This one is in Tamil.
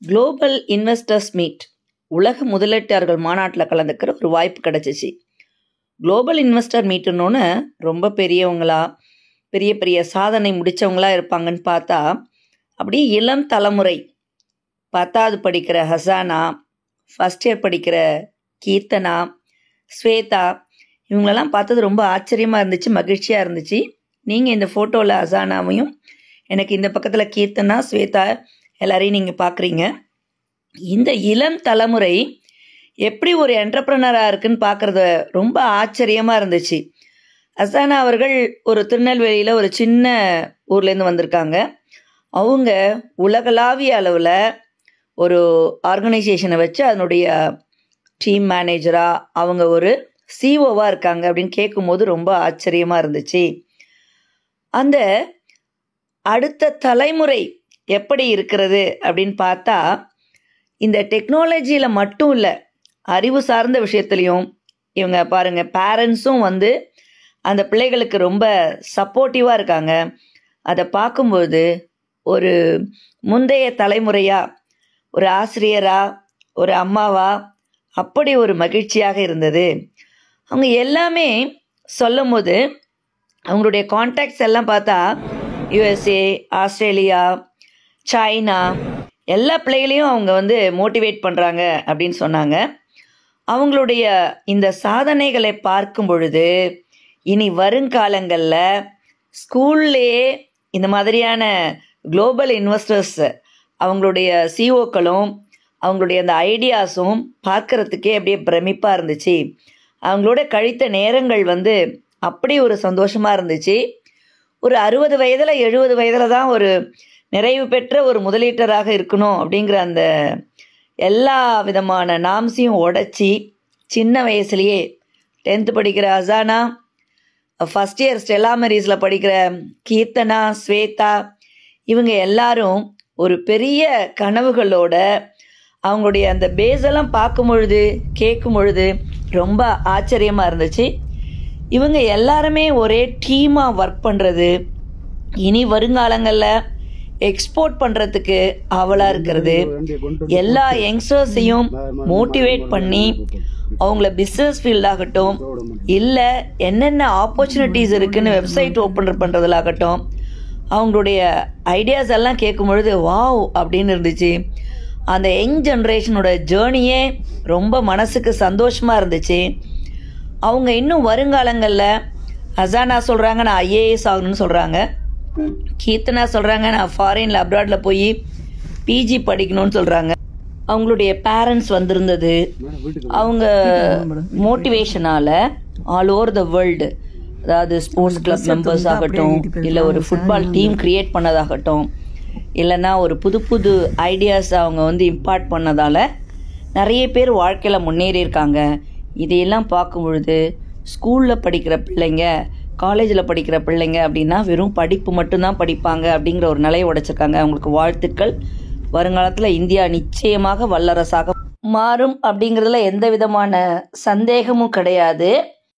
குளோபல் இன்வெஸ்டர்ஸ் மீட் உலக முதலீட்டாளர்கள் மாநாட்டில் கலந்துக்கிற ஒரு வாய்ப்பு கிடச்சிச்சு. குளோபல் இன்வெஸ்டர் மீட்டுன்னொன்று ரொம்ப பெரியவங்களா, பெரிய பெரிய சாதனை முடித்தவங்களா இருப்பாங்கன்னு பார்த்தா, அப்படியே இளம் தலைமுறை 10வது படிக்கிற ஹசானா, ஃபஸ்ட் இயர் படிக்கிற கீர்த்தனா, ஸ்வேதா, இவங்களெல்லாம் பார்த்தது ரொம்ப ஆச்சரியமாக இருந்துச்சு, மகிழ்ச்சியாக இருந்துச்சு. நீங்கள் இந்த ஃபோட்டோவில் ஹசானாவையும், எனக்கு இந்த பக்கத்தில் கீர்த்தனா, ஸ்வேதா எல்லாரையும் நீங்கள் பார்க்குறீங்க. இந்த இளம் தலைமுறை எப்படி ஒரு என்டர்ப்ரனராக இருக்குன்னு பார்க்குறது ரொம்ப ஆச்சரியமாக இருந்துச்சு. ஹசானா அவர்கள் ஒரு திருநெல்வேலியில் ஒரு சின்ன ஊர்லேருந்து வந்திருக்காங்க. அவங்க உலகளாவிய அளவில் ஒரு ஆர்கனைசேஷனை வச்சு அதனுடைய டீம் மேனேஜராக அவங்க ஒரு சிஓவாக இருக்காங்க அப்படின்னு கேட்கும்போது ரொம்ப ஆச்சரியமாக இருந்துச்சு. அந்த அடுத்த தலைமுறை எப்படி இருக்கிறது அப்படின்னு பார்த்தா, இந்த டெக்னாலஜியில் மட்டும் இல்லை, அறிவு சார்ந்த விஷயத்துலையும் இவங்க பாருங்கள், பேரண்ட்ஸும் வந்து அந்த பிள்ளைகளுக்கு ரொம்ப சப்போர்ட்டிவாக இருக்காங்க. அதை பார்க்கும்போது ஒரு முந்தைய தலைமுறையாக, ஒரு ஆசிரியராக, ஒரு அம்மாவா அப்படி ஒரு மகிழ்ச்சியாக இருந்தது. அவங்க எல்லாமே சொல்லும் போது அவங்களுடைய கான்டாக்ட்ஸ் எல்லாம் பார்த்தா யுஎஸ்ஏ, ஆஸ்திரேலியா, சைனா எல்லா பிள்ளைகளையும் அவங்க வந்து மோட்டிவேட் பண்ணுறாங்க அப்படின்னு சொன்னாங்க. அவங்களுடைய இந்த சாதனைகளை பார்க்கும் பொழுது இனி வருங்காலங்களில் ஸ்கூல்லையே இந்த மாதிரியான குளோபல் இன்வெஸ்டர்ஸ் அவங்களுடைய சிஓக்களும் அவங்களுடைய அந்த ஐடியாஸும் பார்க்குறதுக்கே அப்படியே பிரமிப்பாக இருந்துச்சு. அவங்களோட கழித்த நேரங்கள் வந்து அப்படி ஒரு சந்தோஷமாக இருந்துச்சு. ஒரு 60 வயதில் 70 வயதில் தான் ஒரு நிறைவு பெற்ற ஒரு முதலீட்டராக இருக்கணும் அப்படிங்கிற அந்த எல்லா விதமான நாம்ஸையும் உடைச்சி சின்ன வயசுலேயே 10th படிக்கிற ஹசானா, ஃபஸ்ட் இயர் ஸ்டெல்லா மேரிஸில் படிக்கிற கீர்த்தனா, ஸ்வேதா, இவங்க எல்லாரும் ஒரு பெரிய கனவுகளோட அவங்களுடைய அந்த பேஸெல்லாம் பார்க்கும் பொழுது கேட்கும் பொழுது ரொம்ப ஆச்சரியமாக இருந்துச்சு. இவங்க எல்லாருமே ஒரே டீமாக ஒர்க் பண்ணுறது, இனி வருங்காலங்களில் எக்ஸ்போர்ட் பண்ணுறதுக்கு ஆவலாக இருக்கிறது, எல்லா யங்ஸ்டர்ஸையும் மோட்டிவேட் பண்ணி அவங்கள பிஸ்னஸ் ஃபீல்டாகட்டும், இல்லை என்னென்ன ஆப்பர்ச்சுனிட்டிஸ் இருக்குதுன்னு வெப்சைட் ஓப்பன் பண்ணுறதுலாகட்டும், அவங்களுடைய ஐடியாஸ் எல்லாம் கேட்கும் பொழுது வாவ் அப்படின்னு இருந்துச்சு. அந்த யங் ஜென்ரேஷனோட ஜேர்னியே ரொம்ப மனசுக்கு சந்தோஷமாக இருந்துச்சு. அவங்க இன்னும் வருங்காலங்களில் ஹசானா சொல்கிறாங்க நான் ஐஏஎஸ் ஆகணும்னு சொல்கிறாங்க, கீர்த்தனா சொல்கிறாங்க நான் ஃபாரினில் அப்ராடில் போய் பிஜி படிக்கணும்னு சொல்கிறாங்க. அவங்களுடைய பேரண்ட்ஸ் வந்திருந்தது, அவங்க மோட்டிவேஷனால் ஆல் ஓவர் த வேர்ல்டு, அதாவது ஸ்போர்ட்ஸ் கிளப் மெம்பர்ஸ் ஆகட்டும், இல்லை ஒரு ஃபுட்பால் டீம் க்ரியேட் பண்ணதாகட்டும், இல்லைன்னா ஒரு புது புது ஐடியாஸ் அவங்க வந்து இம்பார்ட் பண்ணதால் நிறைய பேர் வாழ்க்கையில் முன்னேறியிருக்காங்க. இதையெல்லாம் பார்க்கும் பொழுது ஸ்கூலில் படிக்கிற பிள்ளைங்க, காலேஜில் படிக்கிற பிள்ளைங்க அப்படின்னா வெறும் படிப்பு மட்டும்தான் படிப்பாங்க அப்படிங்கிற ஒரு நிலையை உடைச்சிருக்காங்க. அவங்களுக்கு வாழ்த்துக்கள். வருங்காலத்தில் இந்தியா நிச்சயமாக வல்லரசாக மாறும் அப்படிங்கிறதுல எந்த விதமான சந்தேகமும் கிடையாது.